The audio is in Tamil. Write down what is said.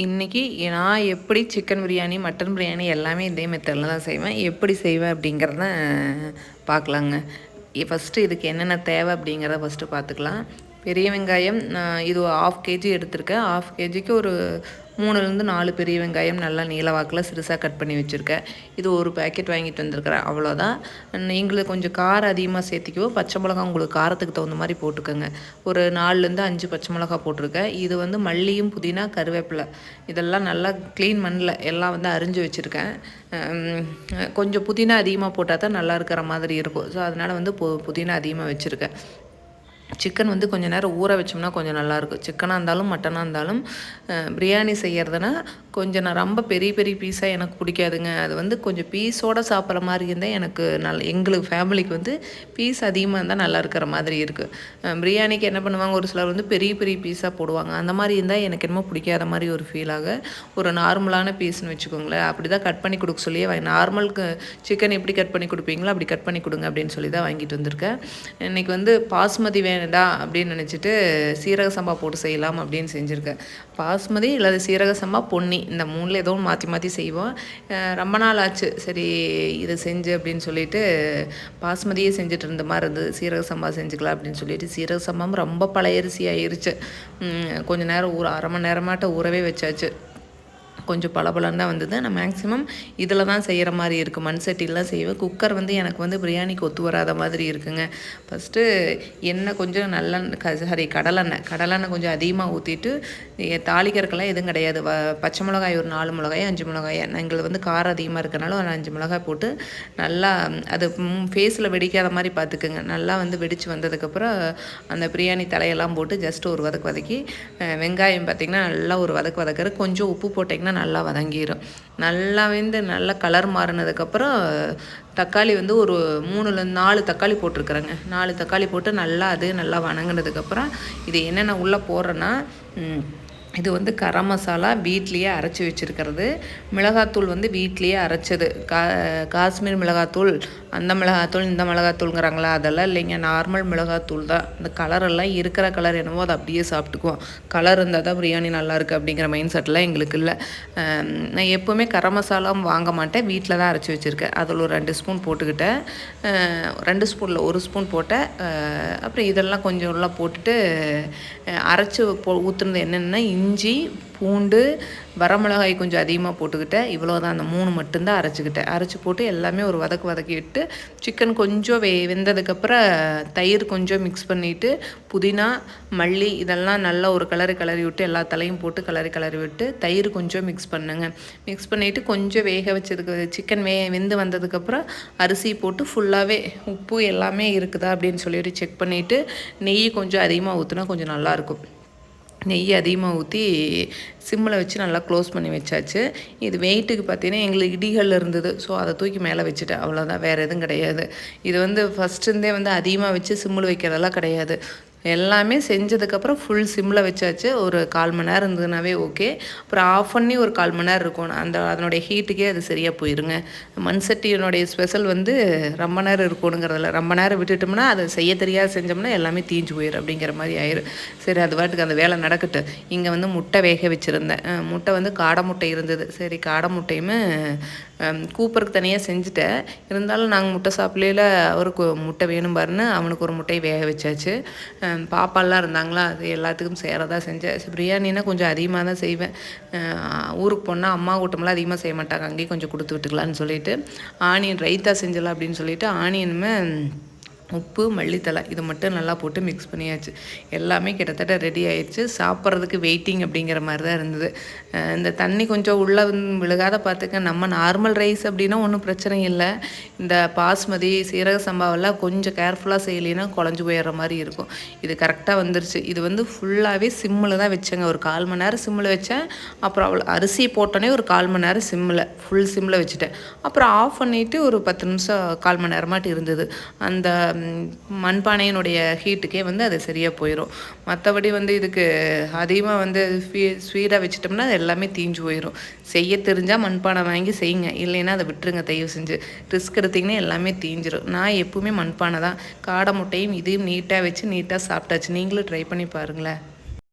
இன்றைக்கி நான் எப்படி சிக்கன் பிரியாணி மட்டன் பிரியாணி எல்லாமே இதே மெத்தடில் தான் செய்வேன். எப்படி செய்வேன் அப்படிங்கிறத பார்க்கலாங்க. ஃபஸ்ட்டு இதுக்கு என்னென்ன தேவை அப்படிங்கிறத ஃபஸ்ட்டு பார்த்துக்கலாம். பெரிய வெங்காயம் நான் இது 1/2 கேஜி எடுத்திருக்கேன். 1/2 கேஜிக்கு ஒரு 3லேருந்து 4 பெரிய வெங்காயம் நல்லா நீல வாக்கில் சிறுசாக கட் பண்ணி வச்சுருக்கேன். இது ஒரு பேக்கெட் வாங்கிட்டு வந்திருக்கிறேன், அவ்வளோதான். நீங்களுக்கு கொஞ்சம் காரம் அதிகமாக சேர்த்திக்குவோம். பச்சை மிளகா உங்களுக்கு காரத்துக்கு தகுந்த மாதிரி போட்டுக்கோங்க. ஒரு 4லேருந்து 5 பச்சை மிளகா போட்டிருக்கேன். இது வந்து மல்லியும் புதினா கருவேப்பிலை இதெல்லாம் நல்லா க்ளீன் பண்ணல எல்லாம் வந்து அரிஞ்சு வச்சுருக்கேன். கொஞ்சம் புதினா அதிகமாக போட்டால் தான் நல்லா இருக்கிற மாதிரி இருக்கும். ஸோ அதனால் வந்து புதினா அதிகமாக வச்சுருக்கேன். சிக்கன் வந்து கொஞ்சம் நேரம் ஊற வச்சோம்னா கொஞ்சம் நல்லாயிருக்கும். சிக்கனாக இருந்தாலும் மட்டனாக இருந்தாலும் பிரியாணி செய்கிறதுனா கொஞ்சம் ரொம்ப பெரிய பெரிய பீஸாக எனக்கு பிடிக்காதுங்க. அது வந்து கொஞ்சம் பீஸோடு சாப்பிட்ற மாதிரி இருந்தால் எனக்கு எங்களுக்கு ஃபேமிலிக்கு வந்து பீஸ் அதிகமாக இருந்தால் நல்லா இருக்கிற மாதிரி இருக்குது. பிரியாணிக்கு என்ன பண்ணுவாங்க, ஒரு சிலர் வந்து பெரிய பெரிய பீஸாக போடுவாங்க. அந்த மாதிரி இருந்தால் எனக்கு என்னமோ பிடிக்காத மாதிரி ஒரு ஃபீலாக ஒரு நார்மலான பீஸ்னு வச்சுக்கோங்களேன். அப்படி தான் கட் பண்ணி கொடுக்க சொல்லியே நார்மலுக்கு சிக்கன் எப்படி கட் பண்ணி கொடுப்பீங்களோ அப்படி கட் பண்ணி கொடுங்க அப்படின்னு சொல்லி தான் வாங்கிட்டு வந்திருக்கேன். இன்றைக்கி வந்து பாஸ்மதி வேணுடா அப்படின்னு நினச்சிட்டு சீரக சம்பா போட்டு செய்யலாம் அப்படின்னு செஞ்சுருக்கேன். பாஸ்மதி இல்லாத சீரக சம்பா பொன்னி இந்த 3ல் ஏதோ மாற்றி மாற்றி செய்வோம். ரொம்ப நாள் ஆச்சு சரி இதை செஞ்சு அப்படின்னு சொல்லிட்டு பாஸ்மதியே செஞ்சுட்டு இருந்த மாதிரி இருந்தது. சீரக சம்பா செஞ்சுக்கலாம் அப்படின்னு சொல்லிட்டு சீரக சம்பாவும் ரொம்ப பழைய அரிசி ஆயிருச்சு. கொஞ்சம் நேரம் அரை மணி நேரமாட்ட ஊறவே வச்சாச்சு. கொஞ்சம் பளபளன்னு தான் வந்தது. நான் மேக்ஸிமம் இதில் தான் செய்கிற மாதிரி இருக்குது. மண் சட்டிலாம் செய்வேன். குக்கர் வந்து எனக்கு வந்து பிரியாணிக்கு ஒத்து வராத மாதிரி இருக்குங்க. ஃபஸ்ட்டு எண்ணெய் கொஞ்சம் கடலெண்ணெய் கொஞ்சம் அதிகமாக ஊற்றிட்டு தாளிக்கிறதுக்கெல்லாம் எதுவும் கிடையாது. பச்சை மிளகாய் ஒரு 4 மிளகாய் 5 மிளகாய் எங்களுக்கு வந்து காரம் அதிகமாக இருக்கனால ஒரு 5 மிளகாய் போட்டு நல்லா அது ஃபேஸில் வெடிக்காத மாதிரி பார்த்துக்குங்க. நல்லா வந்து வெடித்து வந்ததுக்கப்புறம் அந்த பிரியாணி தலையெல்லாம் போட்டு ஜஸ்ட் ஒரு வதக்கி வெங்காயம் பார்த்திங்கன்னா நல்லா ஒரு வதக்குற கொஞ்சம் உப்பு போட்டிங்கன்னா நல்லா வதங்கிடும். நல்லா வந்து நல்லா கலர் மாறினதுக்கப்புறம் தக்காளி வந்து ஒரு 3லேருந்து 4 தக்காளி போட்டிருக்குறேங்க. 4 தக்காளி போட்டு நல்லா வணங்கினதுக்கப்புறம் இது என்னென்ன உள்ளே போடுறேன்னா இது வந்து கரம் மசாலா வீட்லேயே அரைச்சி வச்சுருக்கிறது. மிளகாத்தூள் வந்து வீட்லேயே அரைச்சது. காஷ்மீர் மிளகாத்தூள் அந்த மிளகாத்தூள் இந்த மிளகாத்தூளுங்கிறாங்களா அதெல்லாம் இல்லைங்க. நார்மல் மிளகாத்தூள் தான். இந்த கலரெல்லாம் இருக்கிற கலர் என்னவோ அதை அப்படியே சாப்பிட்டுக்குவோம். கலர் இருந்தால் தான் பிரியாணி நல்லாயிருக்கு அப்படிங்கிற மைண்ட் செட்டெலாம் எங்களுக்கு இல்லை. நான் எப்போவுமே கரம் மசாலாவும் வாங்க மாட்டேன். வீட்டில் தான் அரைச்சி வச்சுருக்கேன். அதில் ஒரு 2 ஸ்பூன் போட்டுக்கிட்டேன். 2 ஸ்பூனில் 1 ஸ்பூன் போட்டேன். அப்புறம் இதெல்லாம் கொஞ்சம் உள்ள போட்டுட்டு அரைச்சி ஊற்றுனது என்னென்னா இஞ்சி பூண்டு வரமிளகாய் கொஞ்சம் அதிகமாக போட்டுக்கிட்டேன். இவ்வளோ தான். அந்த 3 மட்டும்தான் அரைச்சி போட்டு எல்லாமே ஒரு வதக்கி விட்டு சிக்கன் கொஞ்சம் வெந்ததுக்கப்புறம் தயிர் கொஞ்சம் மிக்ஸ் பண்ணிவிட்டு புதினா மல்லி இதெல்லாம் நல்லா ஒரு கிளறி விட்டு எல்லா தலையும் போட்டு கிளறி விட்டு தயிர் கொஞ்சம் மிக்ஸ் பண்ணிவிட்டு கொஞ்சம் வேக வச்சதுக்கு சிக்கன் வெந்து வந்ததுக்கப்புறம் அரிசி போட்டு ஃபுல்லாகவே உப்பு எல்லாமே இருக்குதா அப்படின்னு சொல்லிட்டு செக் பண்ணிவிட்டு நெய் கொஞ்சம் அதிகமாக ஊற்றினா கொஞ்சம் நல்லாயிருக்கும். நெய் அதிகமாக ஊற்றி சிம்மில் வச்சு நல்லா க்ளோஸ் பண்ணி வச்சாச்சு. இது வெயிட்டுக்கு பார்த்தீங்கன்னா எங்களுக்கு இடிகள் இருந்தது. ஸோ அதை தூக்கி மேலே வச்சுட்டேன், அவ்வளோதான். வேறு எதுவும் கிடையாது. இது வந்து ஃபஸ்ட்டுருந்தே வந்து அதிகமாக வச்சு சிம்மில் வைக்கிறதெல்லாம் கிடையாது. எல்லாமே செஞ்சதுக்கப்புறம் ஃபுல் சிம்மில் வச்சாச்சு. ஒரு 1/4 மணி நேரம் இருந்ததுனாவே ஓகே. அப்புறம் ஆஃப் பண்ணி ஒரு 1/4 மணி நேரம் இருக்கும். அதனுடைய ஹீட்டுக்கே அது சரியாக போயிருங்க. மண் சட்டியினுடைய ஸ்பெஷல் வந்து ரொம்ப நேரம் இருக்கணுங்கிறதில்ல. ரொம்ப நேரம் விட்டுட்டோம்னா அதை செய்ய தெரியாது செஞ்சோம்னா எல்லாமே தீஞ்சு போயிடும் அப்படிங்கிற மாதிரி ஆயிரும். சரி அது பாட்டுக்கு அந்த வேலை நடக்கட்டு. இங்கே வந்து முட்டை வேக வச்சுருந்தேன். முட்டை வந்து காடை முட்டை இருந்தது. சரி காடை முட்டையுமே கூப்பருக்கு தனியாக செஞ்சுட்டேன். இருந்தாலும் நாங்கள் முட்டை சாப்பிடல. அவருக்கு முட்டை வேணும் பாருன்னு அவனுக்கு ஒரு முட்டையை வேக வச்சாச்சு. பாப்பாலாம் இருந்தாங்களா, அது எல்லாத்துக்கும் செய்கிறதா செஞ்சேன். பிரியாணின்னா கொஞ்சம் அதிகமாக தான் செய்வேன். ஊருக்கு போனால் அம்மா கூட்டமெல்லாம் அதிகமாக செய்ய மாட்டாங்க. அங்கேயும் கொஞ்சம் கொடுத்து விட்டுக்கலான்னு சொல்லிட்டு ஆனியன் ரைத்தா செஞ்சலாம் அப்படின்னு சொல்லிட்டு ஆனியனுமே உப்பு மல்லித்தலை இது மட்டும் நல்லா போட்டு மிக்ஸ் பண்ணியாச்சு. எல்லாமே கிட்டத்தட்ட ரெடி ஆயிடுச்சு. சாப்பிட்றதுக்கு வெயிட்டிங் அப்படிங்கிற மாதிரி தான் இருந்தது. இந்த தண்ணி கொஞ்சம் உள்ளே விழுகாத பார்த்துக்க. நம்ம நார்மல் ரைஸ் அப்படின்னா ஒன்றும் பிரச்சனை இல்லை. இந்த பாஸ்மதி சீரக சம்பாவெல்லாம் கொஞ்சம் கேர்ஃபுல்லாக செய்யலைன்னா குழஞ்சி போயிடுற மாதிரி இருக்கும். இது கரெக்டாக வந்துருச்சு. இது வந்து ஃபுல்லாகவே சிம்மில் தான் வச்சேங்க. ஒரு 1/4 மணி நேரம் சிம்மில் வச்சேன். அப்புறம் அரிசி போட்டோன்னே ஒரு 1/4 மணி நேரம் ஃபுல் சிம்மில் வச்சுட்டேன். அப்புறம் ஆஃப் பண்ணிவிட்டு ஒரு 10 நிமிஷம் 1/4 மணி நேரமாட்டு இருந்தது. அந்த மண்பானையினுடைய ஹீட்டுக்கே வந்து அது சரியாக போயிடும். மற்றபடி வந்து இதுக்கு அதிகமாக வந்து ஸ்வீடாக வச்சிட்டோம்னா அது எல்லாமே தீஞ்சு போயிடும். செய்ய தெரிஞ்சால் மண்பானை வாங்கி செய்யுங்க, இல்லைன்னா அதை விட்டுருங்க. தயவு செஞ்சு ரிஸ்க் எடுத்திங்கன்னா எல்லாமே தீஞ்சிடும். நான் எப்பவுமே மண்பானை தான். காடை முட்டையும் இதையும் நீட்டாக வச்சு நீட்டாக சாப்பிட்டாச்சு. நீங்களும் ட்ரை பண்ணி பாருங்களேன்.